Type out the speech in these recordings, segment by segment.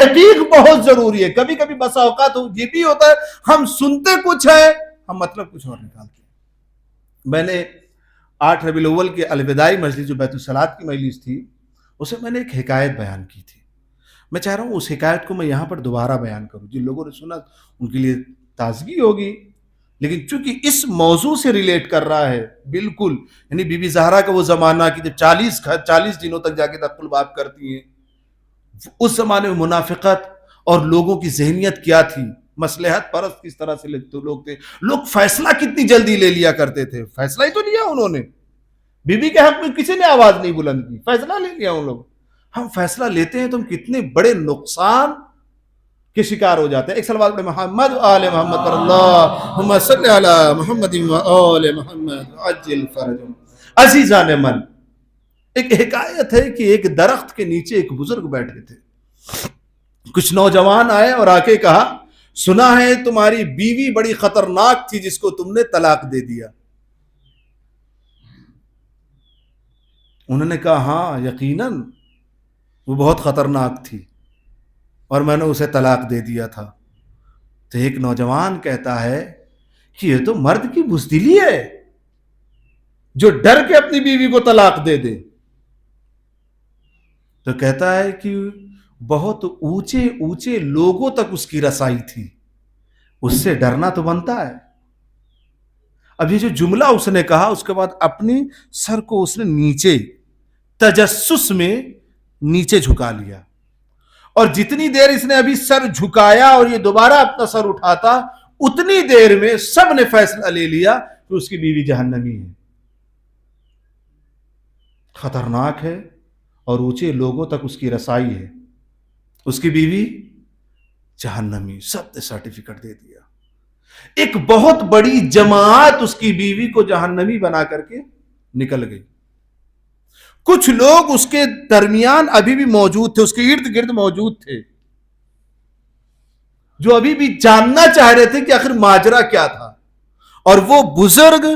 تحقیق بہت ضروری ہے. کبھی کبھی بسا اوقات یہ بھی ہوتا ہے ہم سنتے کچھ ہے, ہم مطلب کچھ اور نکالتے ہیں. میں نے 8 ربیع الاول کے الوداعی مجلس جو بیت الصلاۃ کی مجلس تھی, اسے میں نے ایک حکایت بیان کی تھی. میں چاہ رہا ہوں اس حکایت کو میں یہاں پر دوبارہ بیان کروں. جن لوگوں نے سنا ان کے لیے تازگی ہوگی, لیکن چونکہ اس موضوع سے ریلیٹ کر رہا ہے بالکل, یعنی بی بی زہرا کا وہ زمانہ کہ جب 40 دنوں تک جا کے تخت الباب کرتی ہیں, اس زمانے میں منافقت اور لوگوں کی ذہنیت کیا تھی, مصلحت پرست کس طرح سے لوگ تھے, لوگ فیصلہ کتنی جلدی لے لیا کرتے تھے. فیصلہ ہی تو لیا انہوں نے, بی بی کے حق میں کسی نے آواز نہیں بلند کی, فیصلہ لے لیا ان لوگ. ہم فیصلہ لیتے ہیں تو ہم کتنے بڑے نقصان کے شکار ہو جاتے ہیں. ایک صلوات پڑھیں محمد آل محمد پر اللہم صلی علی محمد و آل محمد عجل فرجهم. عزیزان من, ایک حکایت ہے کہ ایک درخت کے نیچے ایک بزرگ بیٹھے تھے. کچھ نوجوان آئے اور آ کے کہا, سنا ہے تمہاری بیوی بڑی خطرناک تھی جس کو تم نے طلاق دے دیا. انہوں نے کہا ہاں یقیناً وہ بہت خطرناک تھی اور میں نے اسے طلاق دے دیا تھا. تو ایک نوجوان کہتا ہے کہ یہ تو مرد کی بزدلی ہے جو ڈر کے اپنی بیوی کو طلاق دے دے. تو کہتا ہے کہ بہت اونچے اونچے لوگوں تک اس کی رسائی تھی, اس سے ڈرنا تو بنتا ہے. اب یہ جو جملہ اس نے کہا, اس کے بعد اپنی سر کو اس نے نیچے تجسس میں نیچے جھکا لیا, اور جتنی دیر اس نے ابھی سر جھکایا اور یہ دوبارہ اپنا سر اٹھاتا, اتنی دیر میں سب نے فیصلہ لے لیا کہ اس کی بیوی جہنمی ہے, خطرناک ہے اور اونچے لوگوں تک اس کی رسائی ہے, اس کی بیوی جہنمی. سب نے سرٹیفکیٹ دے دیا. ایک بہت بڑی جماعت اس کی بیوی کو جہنمی بنا کر کے نکل گئی. کچھ لوگ اس کے درمیان ابھی بھی موجود تھے, اس کے ارد گرد موجود تھے, جو ابھی بھی جاننا چاہ رہے تھے کہ آخر ماجرا کیا تھا. اور وہ بزرگ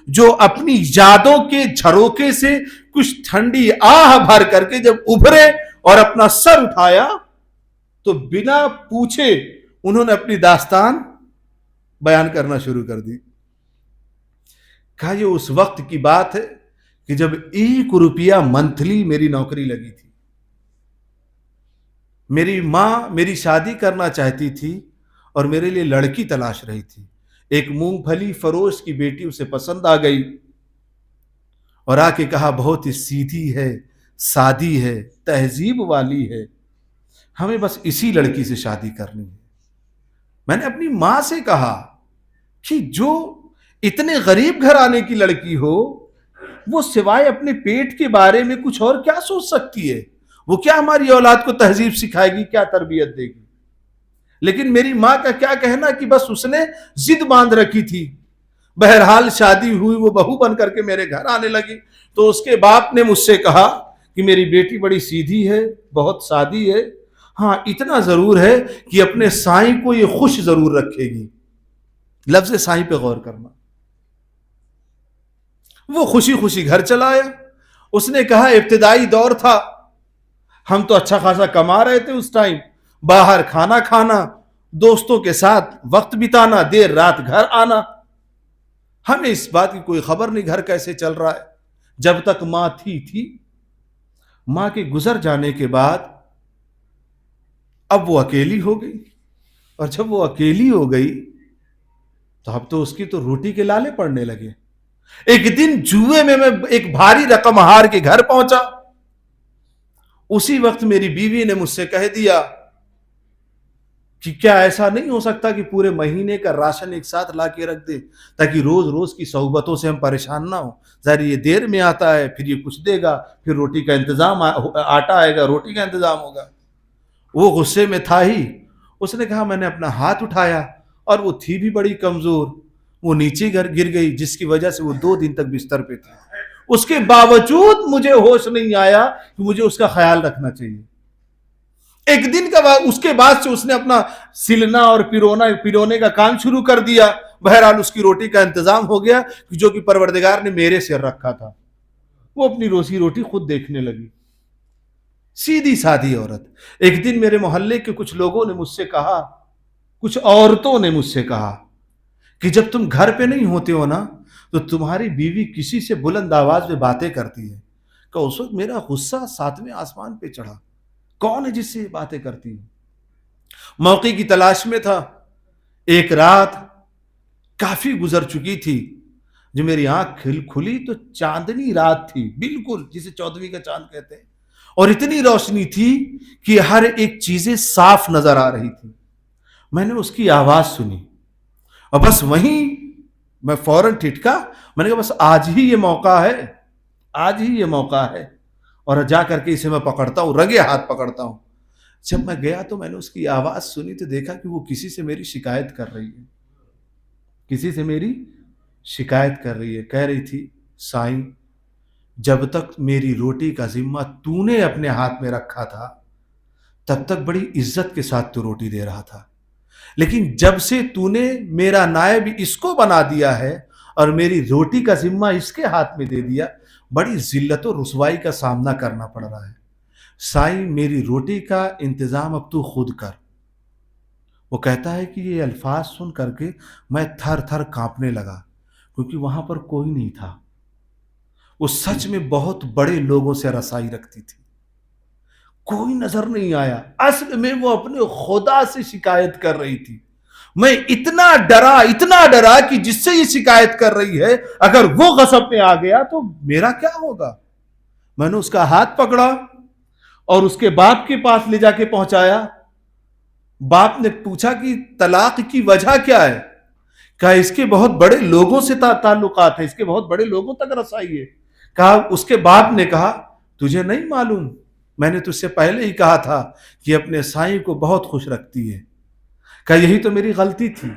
جو اپنی یادوں کے جھروکے سے کچھ ٹھنڈی آہ بھر کر کے جب ابھرے اور اپنا سر اٹھایا تو بنا پوچھے انہوں نے اپنی داستان بیان کرنا شروع کر دی. کہا یہ اس وقت کی بات ہے کہ جب 1 روپیہ منتھلی میری نوکری لگی تھی. میری ماں میری شادی کرنا چاہتی تھی اور میرے لیے لڑکی تلاش رہی تھی. ایک مونگ پھلی فروش کی بیٹی اسے پسند آ گئی اور آ کے کہا بہت ہی سیدھی ہے, سادی ہے, تہذیب والی ہے, ہمیں بس اسی لڑکی سے شادی کرنی ہے. میں نے اپنی ماں سے کہا کہ جو اتنے غریب گھرانے کی لڑکی ہو وہ سوائے اپنے پیٹ کے بارے میں کچھ اور کیا سوچ سکتی ہے, وہ کیا ہماری اولاد کو تہذیب سکھائے گی, کیا تربیت دے گی. لیکن میری ماں کا کیا کہنا کہ بس اس نے ضد باندھ رکھی تھی. بہرحال شادی ہوئی, وہ بہو بن کر کے میرے گھر آنے لگی. تو اس کے باپ نے مجھ سے کہا کہ میری بیٹی بڑی سیدھی ہے, بہت سادی ہے, ہاں اتنا ضرور ہے کہ اپنے سائیں کو یہ خوش ضرور رکھے گی. لفظ سائیں پہ غور کرنا. وہ خوشی خوشی گھر چلا آیا. اس نے کہا ابتدائی دور تھا, ہم تو اچھا خاصا کما رہے تھے اس ٹائم, باہر کھانا کھانا, دوستوں کے ساتھ وقت بتانا, دیر رات گھر آنا, ہمیں اس بات کی کوئی خبر نہیں گھر کیسے چل رہا ہے. جب تک ماں تھی. ماں کے گزر جانے کے بعد اب وہ اکیلی ہو گئی, اور جب وہ اکیلی ہو گئی تو اب تو اس کی تو روٹی کے لالے پڑنے لگے. ایک دن جوئے میں ایک بھاری رقم ہار کے گھر پہنچا. اسی وقت میری بیوی نے مجھ سے کہہ دیا کہ کیا ایسا نہیں ہو سکتا کہ پورے مہینے کا راشن ایک ساتھ لا کے رکھ دے تاکہ روز روز کی صحبتوں سے ہم پریشان نہ ہوں. ظاہر یہ دیر میں آتا ہے, پھر یہ کچھ دے گا, پھر روٹی کا انتظام, آٹا آئے گا, روٹی کا انتظام ہوگا. وہ غصے میں تھا ہی. اس نے کہا میں نے اپنا ہاتھ اٹھایا اور وہ تھی بھی بڑی کمزور, وہ نیچے گر گئی جس کی وجہ سے وہ 2 دن تک بستر پہ تھی. اس کے باوجود مجھے ہوش نہیں آیا کہ مجھے اس کا خیال رکھنا چاہیے. ایک دن کا اس کے بعد سے اس نے اپنا سلنا اور پیرونے کا کام شروع کر دیا. بہرحال اس کی روٹی کا انتظام ہو گیا جو کہ پروردگار نے میرے سر رکھا تھا. وہ اپنی روزی روٹی خود دیکھنے لگی. سیدھی سادھی عورت. ایک دن میرے محلے کے کچھ لوگوں نے مجھ سے کہا, کچھ عورتوں نے مجھ سے کہا کہ جب تم گھر پہ نہیں ہوتے ہو نا تو تمہاری بیوی کسی سے بلند آواز میں باتیں کرتی ہے. کہ اس وقت میرا غصہ 7ویں آسمان پہ چڑھا. کون ہے جس سے یہ باتیں کرتی ہے؟ موقع کی تلاش میں تھا. ایک رات کافی گزر چکی تھی, جو میری آنکھ کھلی تو چاندنی رات تھی, بالکل جسے 14ویں کا چاند کہتے ہیں, اور اتنی روشنی تھی کہ ہر ایک چیزیں صاف نظر آ رہی تھی. میں نے اس کی آواز سنی اور بس وہیں میں فوراً ٹھٹکا. میں نے کہا بس آج ہی یہ موقع ہے, آج ہی یہ موقع ہے, اور جا کر کے اسے میں پکڑتا ہوں, رنگے ہاتھ پکڑتا ہوں. جب میں گیا تو میں نے اس کی آواز سنی تو دیکھا کہ وہ کسی سے میری شکایت کر رہی ہے, کسی سے میری شکایت کر رہی ہے. کہہ رہی تھی, سائیں جب تک میری روٹی کا ذمہ تو نے اپنے ہاتھ میں رکھا تھا تب تک بڑی عزت کے ساتھ تو روٹی دے رہا تھا, لیکن جب سے تو نے میرا نائب اس کو بنا دیا ہے اور میری روٹی کا ذمہ اس کے ہاتھ میں دے دیا, بڑی ذلت و رسوائی کا سامنا کرنا پڑ رہا ہے. سائیں میری روٹی کا انتظام اب تو خود کر. وہ کہتا ہے کہ یہ الفاظ سن کر کے میں تھر تھر کانپنے لگا, کیونکہ وہاں پر کوئی نہیں تھا. وہ سچ میں بہت بڑے لوگوں سے رسائی رکھتی تھی, کوئی نظر نہیں آیا. اصل میں وہ اپنے خدا سے شکایت کر رہی تھی. میں اتنا ڈرا کہ جس سے یہ شکایت کر رہی ہے اگر وہ غصب میں آ گیا تو میرا کیا ہوگا. میں نے اس کا ہاتھ پکڑا اور اس کے باپ کے پاس لے جا کے پہنچایا. باپ نے پوچھا کہ طلاق کی وجہ کیا ہے؟ کہا اس کے بہت بڑے لوگوں سے تعلقات ہیں, اس کے بہت بڑے لوگوں تک رسائی ہے. کہا, اس کے باپ نے کہا تجھے نہیں معلوم, میں نے تجھ سے پہلے ہی کہا تھا کہ اپنے سائیں کو بہت خوش رکھتی ہے. کہا یہی تو میری غلطی تھی,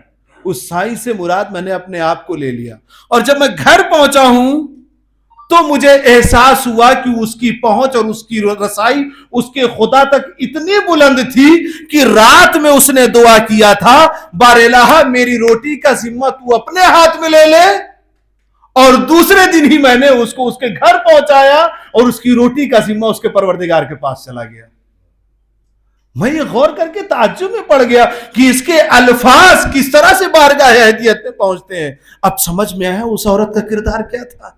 اس سائیں سے مراد میں نے اپنے آپ کو لے لیا. اور جب میں گھر پہنچا ہوں تو مجھے احساس ہوا کہ اس کی پہنچ اور اس کی رسائی اس کے خدا تک اتنی بلند تھی کہ رات میں اس نے دعا کیا تھا, بار الہ میری روٹی کا ذمہ تو اپنے ہاتھ میں لے لے, اور دوسرے دن ہی میں نے اس کو اس کے گھر پہنچایا اور اس کی روٹی کا ذمہ اس کے پروردگار کے پاس چلا گیا. میں یہ غور کر کے تعجب میں پڑ گیا کہ اس کے الفاظ کس طرح سے بارگاہ اہدیت میں پہنچتے ہیں. اب سمجھ میں آیا اس عورت کا کردار کیا تھا.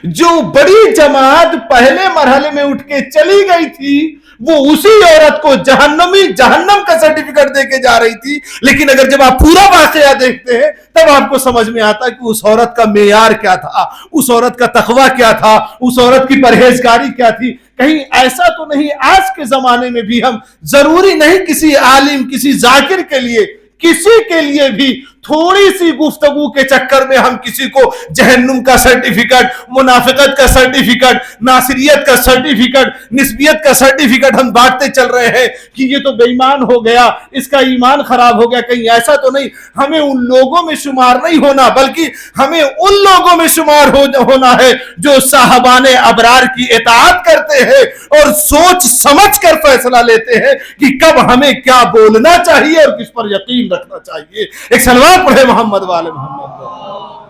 جو بڑی جماعت پہلے مرحلے میں اٹھ کے چلی گئی تھی وہ اسی عورت کو جہنم کا سرٹیفکیٹ دے کے جا رہی تھی. لیکن اگر جب آپ پورا واقعہ دیکھتے ہیں تب آپ کو سمجھ میں آتا کہ اس عورت کا معیار کیا تھا, اس عورت کا تقوی کیا تھا, اس عورت کی پرہیزگاری کیا تھی. کہیں ایسا تو نہیں آج کے زمانے میں بھی ہم ضروری نہیں کسی عالم, کسی ذاکر کے لیے, کسی کے لیے بھی تھوڑی سی گفتگو کے چکر میں ہم کسی کو جہنم کا سرٹیفکیٹ, منافقت کا سرٹیفکیٹ, ناصریت کا سرٹیفکیٹ, نسبیت کا سرٹیفکیٹ ہم بانٹتے چل رہے ہیں کہ یہ تو بے ایمان ہو گیا, اس کا ایمان خراب ہو گیا. کہیں ایسا تو نہیں. ہمیں ان لوگوں میں شمار نہیں ہونا, بلکہ ہمیں ان لوگوں میں شمار ہونا ہے جو صاحبان ابرار کی اطاعت کرتے ہیں اور سوچ سمجھ کر فیصلہ لیتے ہیں کہ کب ہمیں کیا بولنا چاہیے اور کس پر یقین رکھنا چاہیے. ایک سلوات پڑھے محمد والے محمد.